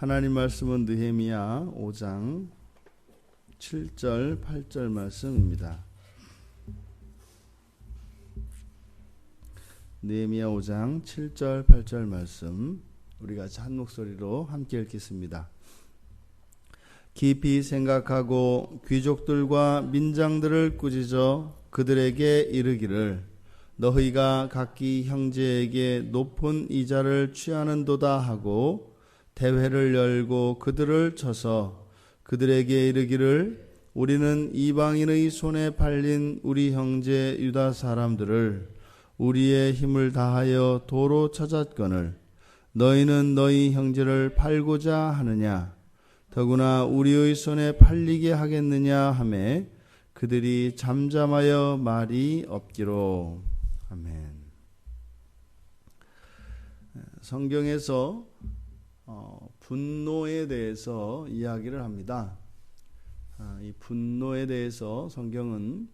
하나님 말씀은 느헤미야 5장 7절 8절 말씀입니다. 느헤미야 5장 7절 8절 말씀 우리가 한 목소리로 함께 읽겠습니다. 깊이 생각하고 귀족들과 민장들을 꾸짖어 그들에게 이르기를 너희가 각기 형제에게 높은 이자를 취하는도다 하고 대회를 열고 그들을 쳐서 그들에게 이르기를 우리는 이방인의 손에 팔린 우리 형제 유다 사람들을 우리의 힘을 다하여 도로 찾았거늘 너희는 너희 형제를 팔고자 하느냐 더구나 우리의 손에 팔리게 하겠느냐 하매 그들이 잠잠하여 말이 없기로. 아멘. 성경에서 분노에 대해서 이야기를 합니다. 이 분노에 대해서 성경은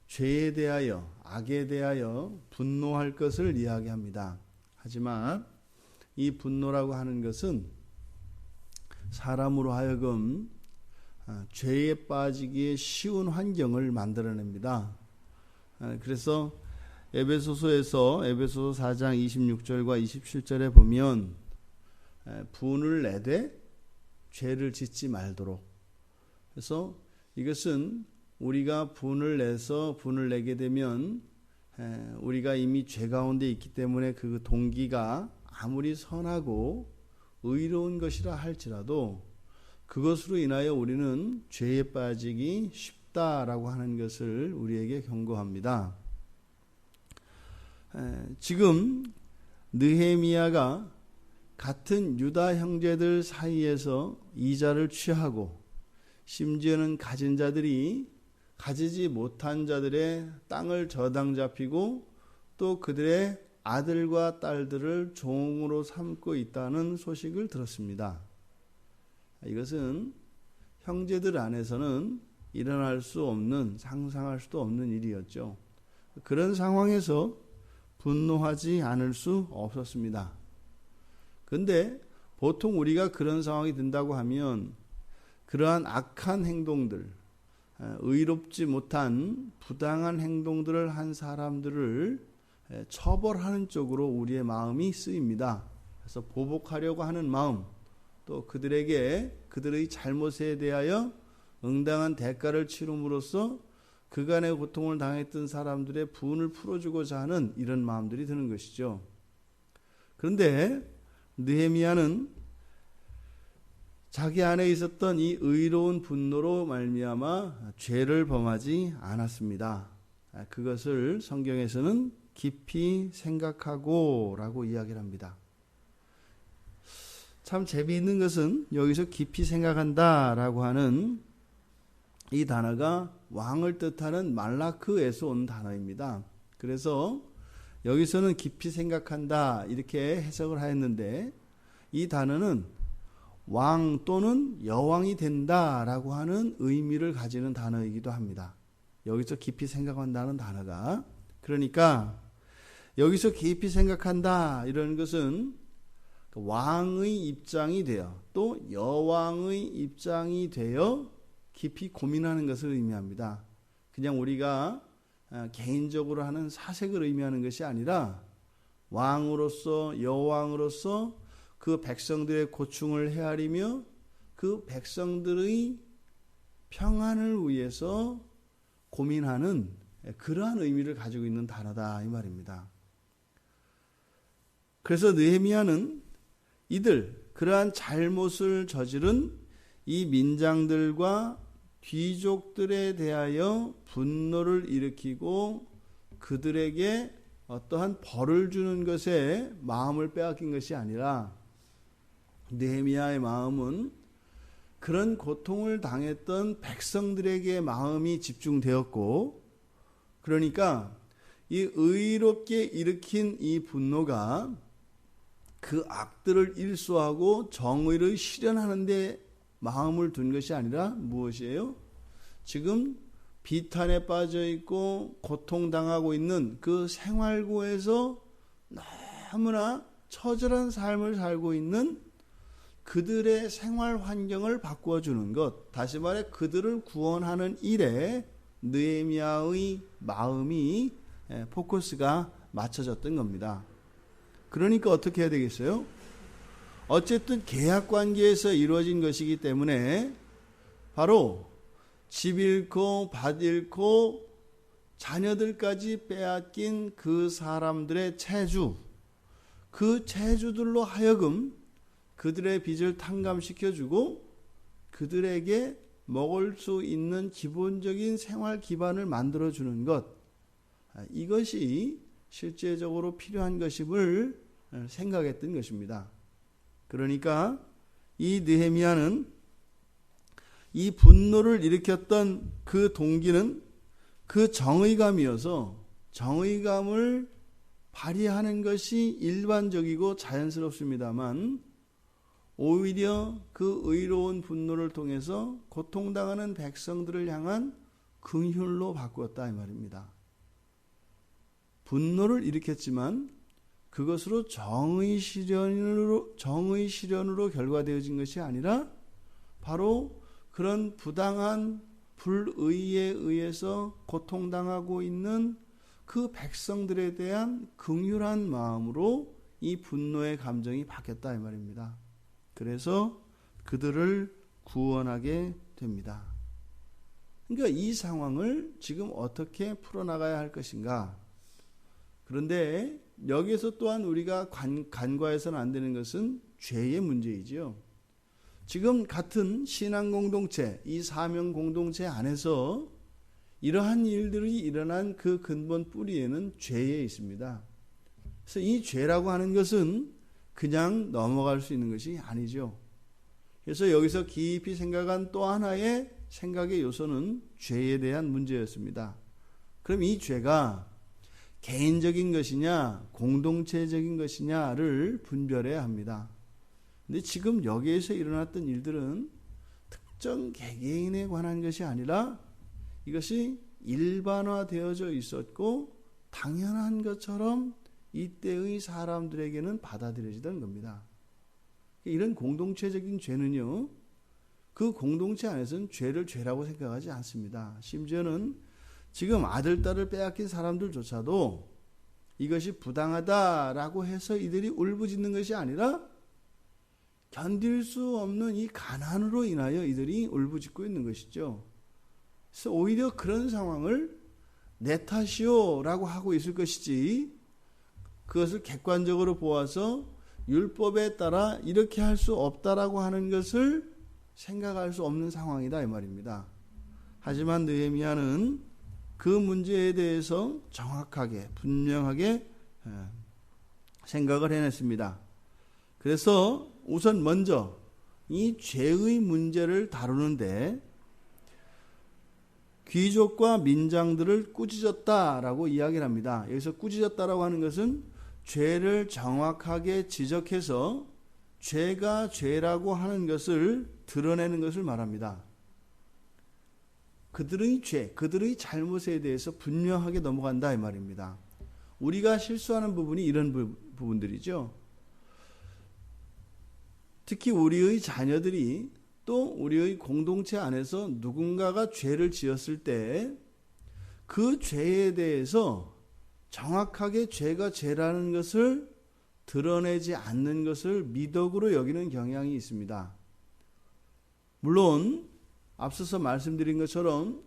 죄에 대하여, 악에 대하여 분노할 것을 이야기합니다. 하지만 이 분노라고 하는 것은 사람으로 하여금 죄에 빠지기에 쉬운 환경을 만들어냅니다. 그래서 에베소서에서 에베소서 4장 26절과 27절에 보면 분을 내되 죄를 짓지 말도록. 그래서 이것은 우리가 분을 내게 되면 우리가 이미 죄 가운데 있기 때문에 그 동기가 아무리 선하고 의로운 것이라 할지라도 그것으로 인하여 우리는 죄에 빠지기 쉽다라고 하는 것을 우리에게 경고합니다. 지금 느헤미야가 같은 유다 형제들 사이에서 이자를 취하고 심지어는 가진 자들이 가지지 못한 자들의 땅을 저당 잡히고 또 그들의 아들과 딸들을 종으로 삼고 있다는 소식을 들었습니다. 이것은 형제들 안에서는 일어날 수 없는, 상상할 수도 없는 일이었죠. 그런 상황에서 분노하지 않을 수 없었습니다. 그런데 보통 우리가 그런 상황이 된다고 하면 그러한 악한 행동들, 의롭지 못한 부당한 행동들을 한 사람들을 처벌하는 쪽으로 우리의 마음이 쓰입니다. 그래서 보복하려고 하는 마음, 또 그들의 잘못에 대하여 응당한 대가를 치름으로써 그간의 고통을 당했던 사람들의 분을 풀어주고자 하는 이런 마음들이 드는 것이죠. 그런데 느헤미야는 자기 안에 있었던 이 의로운 분노로 말미암아 죄를 범하지 않았습니다. 그것을 성경에서는 깊이 생각하고 라고 이야기를 합니다. 참 재미있는 것은 여기서 깊이 생각한다 라고 하는 이 단어가 왕을 뜻하는 말라크에서 온 단어입니다. 그래서 여기서는 깊이 생각한다 이렇게 해석을 하였는데 이 단어는 왕 또는 여왕이 된다라고 하는 의미를 가지는 단어이기도 합니다. 여기서 깊이 생각한다는 단어가 그러니까 여기서 깊이 생각한다 이런 것은 왕의 입장이 되어 또 여왕의 입장이 되어 깊이 고민하는 것을 의미합니다. 그냥 우리가 개인적으로 하는 사색을 의미하는 것이 아니라 왕으로서 여왕으로서 그 백성들의 고충을 헤아리며 그 백성들의 평안을 위해서 고민하는 그러한 의미를 가지고 있는 단어다 이 말입니다. 그래서 느헤미야는 그러한 잘못을 저지른 이 민장들과 귀족들에 대하여 분노를 일으키고 그들에게 어떠한 벌을 주는 것에 마음을 빼앗긴 것이 아니라 느헤미야의 마음은 그런 고통을 당했던 백성들에게 마음이 집중되었고 그러니까 이 의롭게 일으킨 이 분노가 그 악들을 일소하고 정의를 실현하는 데 마음을 둔 것이 아니라 무엇이에요? 지금 비탄에 빠져 있고 고통당하고 있는 그 생활고에서 너무나 처절한 삶을 살고 있는 그들의 생활 환경을 바꾸어 주는 것, 다시 말해 그들을 구원하는 일에 느헤미야의 마음이 포커스가 맞춰졌던 겁니다. 그러니까 어떻게 해야 되겠어요? 어쨌든 계약 관계에서 이루어진 것이기 때문에 바로 집 잃고 밭 잃고 자녀들까지 빼앗긴 그 사람들의 채주, 그 채주들로 하여금 그들의 빚을 탕감시켜주고 그들에게 먹을 수 있는 기본적인 생활 기반을 만들어주는 것, 이것이 실제적으로 필요한 것임을 생각했던 것입니다. 그러니까 이 느헤미야는 이 분노를 일으켰던 그 동기는 그 정의감이어서 정의감을 발휘하는 것이 일반적이고 자연스럽습니다만 오히려 그 의로운 분노를 통해서 고통당하는 백성들을 향한 긍휼로 바꾸었다 이 말입니다. 분노를 일으켰지만 그것으로 정의 실현으로 결과되어진 것이 아니라 바로 그런 부당한 불의에 의해서 고통당하고 있는 그 백성들에 대한 긍휼한 마음으로 이 분노의 감정이 바뀌었다 이 말입니다. 그래서 그들을 구원하게 됩니다. 그러니까 이 상황을 지금 어떻게 풀어나가야 할 것인가? 그런데 여기에서 또한 우리가 간과해서는 안 되는 것은 죄의 문제이지요. 지금 같은 신앙 공동체, 이 사명 공동체 안에서 이러한 일들이 일어난 그 근본 뿌리에는 죄에 있습니다. 그래서 이 죄라고 하는 것은 그냥 넘어갈 수 있는 것이 아니죠. 그래서 여기서 깊이 생각한 또 하나의 생각의 요소는 죄에 대한 문제였습니다. 그럼 이 죄가 개인적인 것이냐 공동체적인 것이냐를 분별해야 합니다. 근데 지금 여기에서 일어났던 일들은 특정 개개인에 관한 것이 아니라 이것이 일반화되어져 있었고 당연한 것처럼 이때의 사람들에게는 받아들여지던 겁니다. 이런 공동체적인 죄는요, 그 공동체 안에서는 죄를 죄라고 생각하지 않습니다. 심지어는 지금 아들, 딸을 빼앗긴 사람들조차도 이것이 부당하다라고 해서 이들이 울부짖는 것이 아니라 견딜 수 없는 이 가난으로 인하여 이들이 울부짖고 있는 것이죠. 그래서 오히려 그런 상황을 내 탓이요라고 하고 있을 것이지 그것을 객관적으로 보아서 율법에 따라 이렇게 할 수 없다라고 하는 것을 생각할 수 없는 상황이다 이 말입니다. 하지만 느헤미야는 그 문제에 대해서 정확하게 분명하게 생각을 해냈습니다. 그래서 우선 먼저 이 죄의 문제를 다루는데 귀족과 민장들을 꾸짖었다라고 이야기를 합니다. 여기서 꾸짖었다라고 하는 것은 죄를 정확하게 지적해서 죄가 죄라고 하는 것을 드러내는 것을 말합니다. 그들의 죄, 그들의 잘못에 대해서 분명하게 넘어간다 이 말입니다. 우리가 실수하는 부분이 이런 부분들이죠. 특히 우리의 자녀들이 또 우리의 공동체 안에서 누군가가 죄를 지었을 때 그 죄에 대해서 정확하게 죄가 죄라는 것을 드러내지 않는 것을 미덕으로 여기는 경향이 있습니다. 물론 앞서서 말씀드린 것처럼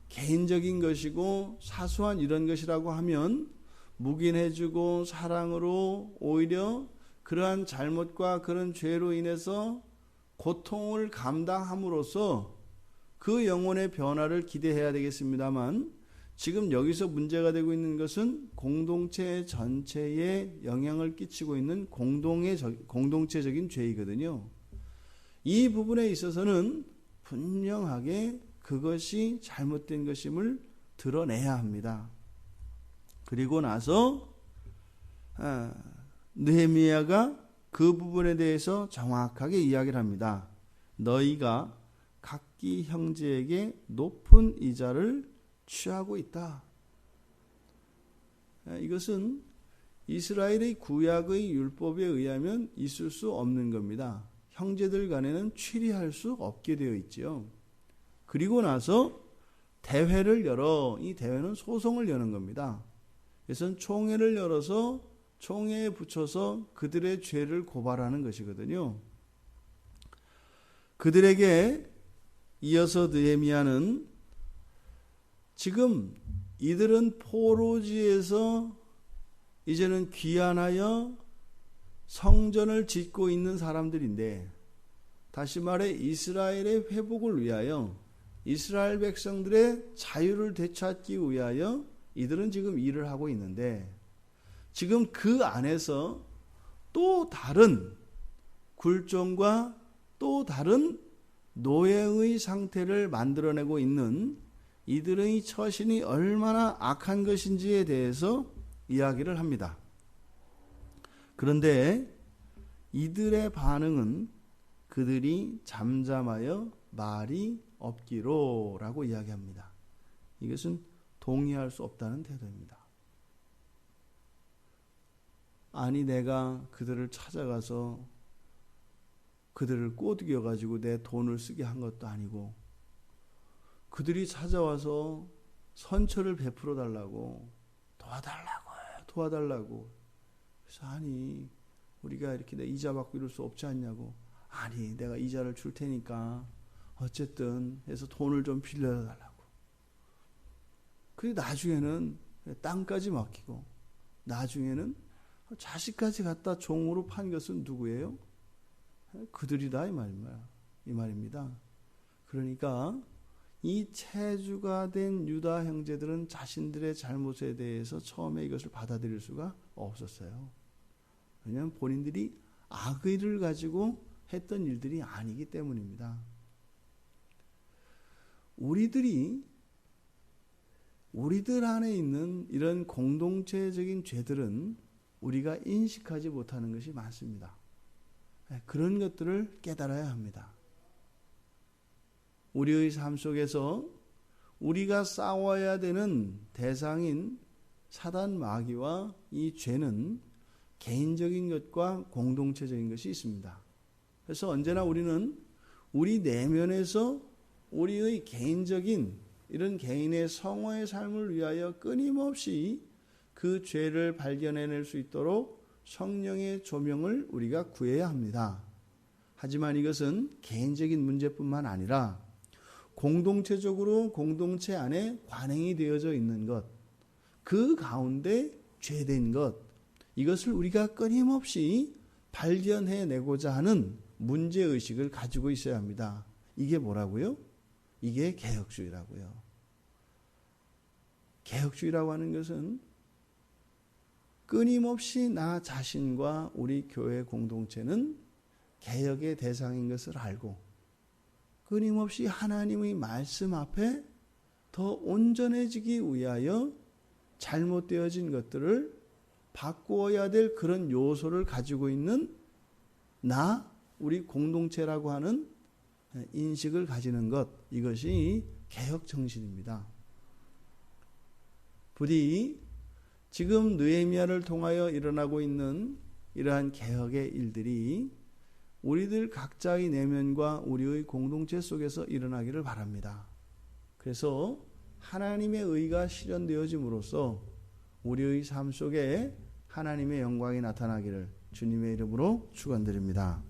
개인적인 것이고 사소한 이런 것이라고 하면 묵인해주고 사랑으로 오히려 그러한 잘못과 그런 죄로 인해서 고통을 감당함으로써 그 영혼의 변화를 기대해야 되겠습니다만 지금 여기서 문제가 되고 있는 것은 공동체 전체에 영향을 끼치고 있는 공동체적인 죄이거든요. 이 부분에 있어서는 분명하게 그것이 잘못된 것임을 드러내야 합니다. 그리고 나서 느헤미야가 그 부분에 대해서 정확하게 이야기를 합니다. 너희가 각기 형제에게 높은 이자를 취하고 있다. 이것은 이스라엘의 구약의 율법에 의하면 있을 수 없는 겁니다. 형제들 간에는 취리할 수 없게 되어 있지요. 그리고 나서 대회를 열어, 이 대회는 소송을 여는 겁니다. 그래서 총회를 열어서 총회에 붙여서 그들의 죄를 고발하는 것이거든요. 그들에게 이어서 느헤미야는 지금 이들은 포로지에서 이제는 귀환하여 성전을 짓고 있는 사람들인데, 다시 말해 이스라엘의 회복을 위하여, 이스라엘 백성들의 자유를 되찾기 위하여 이들은 지금 일을 하고 있는데, 지금 그 안에서 또 다른 굴종과 또 다른 노예의 상태를 만들어내고 있는 이들의 처신이 얼마나 악한 것인지에 대해서 이야기를 합니다. 그런데 이들의 반응은 그들이 잠잠하여 말이 없기로 라고 이야기합니다. 이것은 동의할 수 없다는 태도입니다. 아니, 내가 그들을 찾아가서 그들을 꼬드겨가지고 내 돈을 쓰게 한 것도 아니고, 그들이 찾아와서 선처를 베풀어 달라고, 도와달라고. 그래서 아니, 우리가 이렇게 내 이자 받고 이럴 수 없지 않냐고. 아니, 내가 이자를 줄 테니까 어쨌든 해서 돈을 좀 빌려달라고. 그리고 나중에는 땅까지 맡기고, 나중에는 자식까지 갖다 종으로 판 것은 누구예요? 그들이다, 이 말입니다. 그러니까 이 체주가 된 유다 형제들은 자신들의 잘못에 대해서 처음에 이것을 받아들일 수가 없었어요. 왜냐하면 본인들이 악의를 가지고 했던 일들이 아니기 때문입니다. 우리들 안에 있는 이런 공동체적인 죄들은 우리가 인식하지 못하는 것이 많습니다. 그런 것들을 깨달아야 합니다. 우리의 삶 속에서 우리가 싸워야 되는 대상인 사단 마귀와 이 죄는 개인적인 것과 공동체적인 것이 있습니다. 그래서 언제나 우리는 우리 내면에서 우리의 개인적인 이런 개인의 성화의 삶을 위하여 끊임없이 그 죄를 발견해낼 수 있도록 성령의 조명을 우리가 구해야 합니다. 하지만 이것은 개인적인 문제뿐만 아니라 공동체적으로 공동체 안에 관행이 되어져 있는 것, 그 가운데 죄된 것, 이것을 우리가 끊임없이 발견해내고자 하는 문제의식을 가지고 있어야 합니다. 이게 뭐라고요? 이게 개혁주의라고요. 개혁주의라고 하는 것은 끊임없이 나 자신과 우리 교회 공동체는 개혁의 대상인 것을 알고, 끊임없이 하나님의 말씀 앞에 더 온전해지기 위하여 잘못되어진 것들을 바꾸어야 될 그런 요소를 가지고 있는 우리 공동체라고 하는 인식을 가지는 것, 이것이 개혁 정신입니다. 부디 지금 느헤미야를 통하여 일어나고 있는 이러한 개혁의 일들이 우리들 각자의 내면과 우리의 공동체 속에서 일어나기를 바랍니다. 그래서 하나님의 의가 실현되어짐으로써 우리의 삶 속에 하나님의 영광이 나타나기를 주님의 이름으로 축원드립니다.